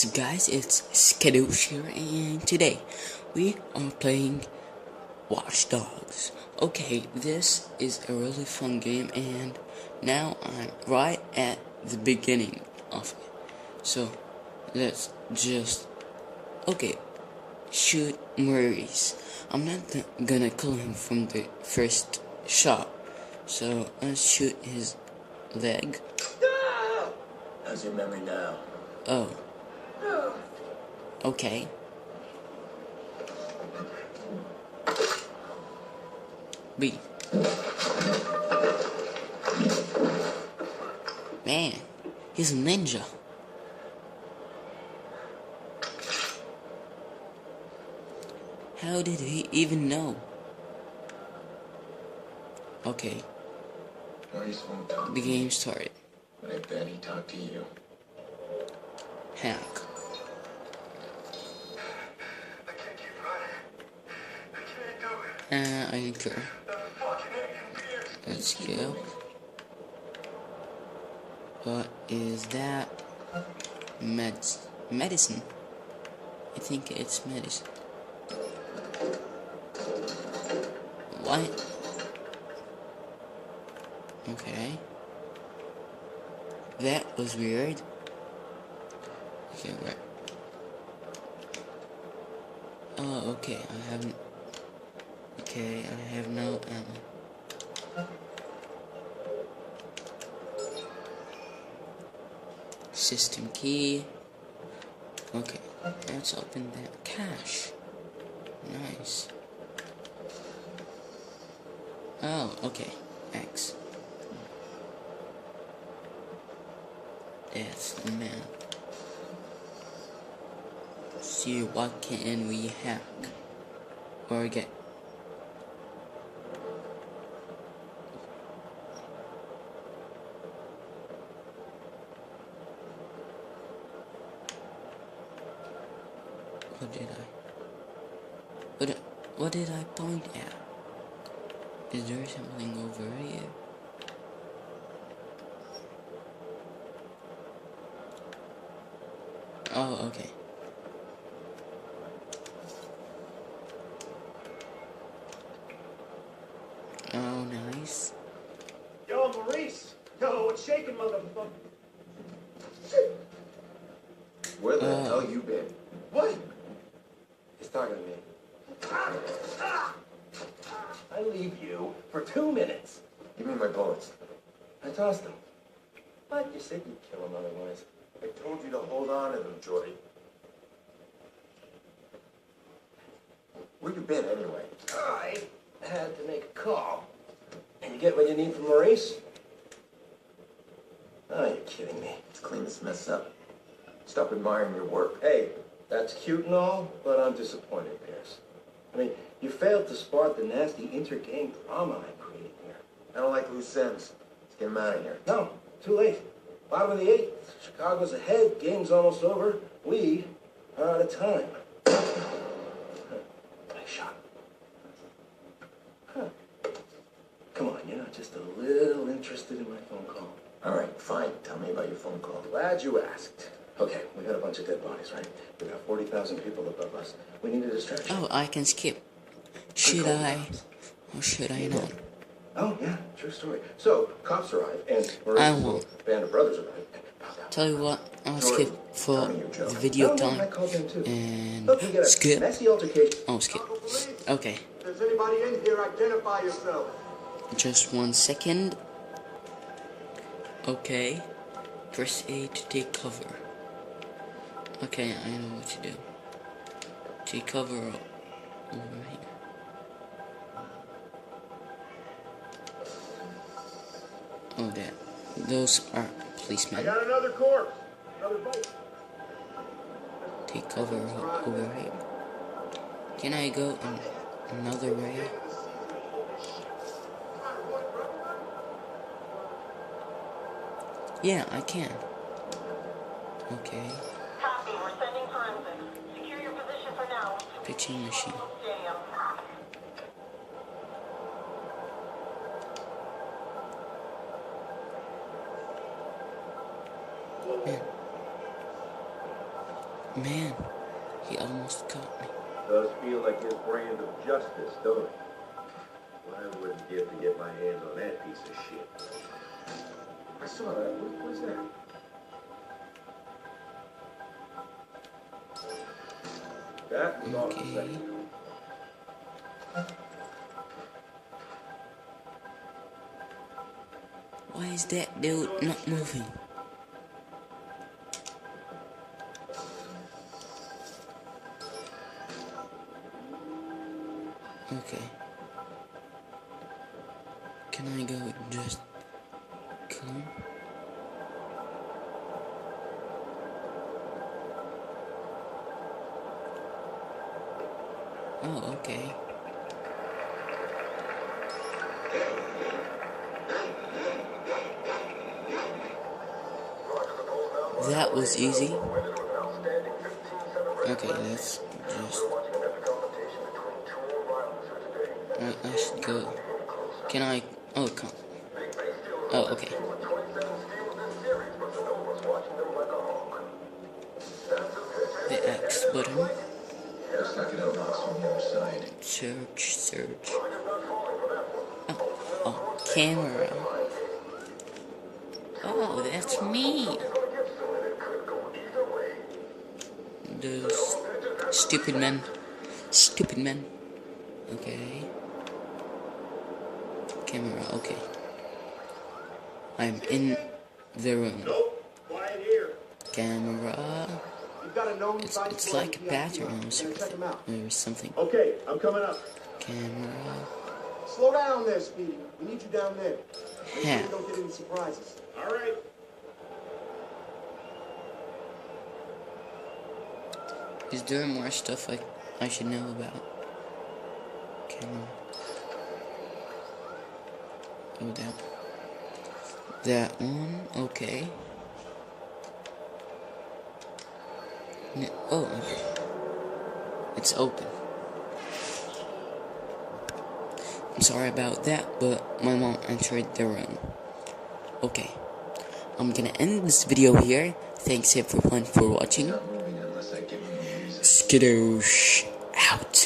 What's up guys, it's Skadoosh here, and today we are playing Watch Dogs. Okay, this is a really fun game, and now I'm right at the beginning of it. So, let's just... Okay, shoot Maurice. I'm not gonna kill him from the first shot, so let's shoot his leg. How's your memory now? Oh. Okay. B. Man, he's a ninja. How did he even know? Okay. Maurice won't talk The to me, game started. but I bet he talked to you. Hack. I don't care. Let's go. What is that? Medicine. I think it's medicine. What? Okay. That was weird. Okay, where? Oh, okay. I haven't. Okay, I have no ammo. System key. Okay, let's open that cache. Nice. Oh, okay. X. That's the man. See what can we hack or get. What did I point at? Is there something over here? Oh, okay. Oh, nice. Yo, Maurice! Yo, what's shaking, motherfucker? Where the hell you been? What? He's talking to me. I leave you for 2 minutes. Give me my bullets. I tossed them. But you said you'd kill him otherwise. I told you to hold on to them, Jordy. Where you been, anyway? I had to make a call. And you get what you need from Maurice? Oh, you're kidding me. Let's clean this mess up. Stop admiring your work. Hey, that's cute and all, but I'm disappointed, Pierce. I mean, you failed to spot the nasty inter-gang drama I created here. I don't like loose ends. Let's get him out of here. No, too late. Bottom of the 8th. Chicago's ahead. Game's almost over. We are out of time. Nice shot. Huh. Come on, you're not just a little interested in my phone call. All right, fine. Tell me about your phone call. Glad you asked. Okay, we got a bunch of dead bodies, right? We got 40,000 people above us. We need a distraction. Oh, I can skip. Should I? Or should I not? Oh, yeah, true story. So, cops arrive, and I Maurice's won't. band of brothers arrive. Tell you what, I'll Jordan, skip for tell me your joke. the video No, I time. called them too. And Look, we get a skip. messy altercation. Oh, skip. Okay. If there's anybody in here, identify yourself. Just 1 second. Okay. Press A to take cover. Okay, I know what to do. Take cover over here. Oh, that. Those are policemen. got another corpse. Another bite. Take cover over here. Can I go in another way? Yeah, I can. Okay. Copy, we're sending forensics. Secure your position for now. Pitching machine. Stadium. Man. Man, he almost caught me. Does feel like his brand of justice, don't it? Well, I wouldn't give to get my hands on that piece of shit. I saw that. What's that? That was Officer Okay. Secretary. Why is that dude not moving? Okay. Can I go just kill him? Oh, okay. That was easy. Okay, let's just... I should go. Can I... Oh, come. Oh, okay. The X button. Looks like it unlocks from the other side. Search. Oh, camera. Oh, that's me. Those stupid men. Okay. Camera, okay. I'm in the room. Nope. Quiet here. Camera. You've got a known It's like a bathroom or something. Or something. Okay, I'm coming up. Camera. Slow down there, Speedy. We need you down there. Make Yeah. sure you don't get any surprises. All right. Is there more stuff I should know about? Camera. Oh, that one. Okay. Oh, it's open. I'm sorry about that, but my mom entered the room. Okay. I'm gonna end this video here. Thanks everyone for watching. Not moving unless I give him a reason. Skidoosh out.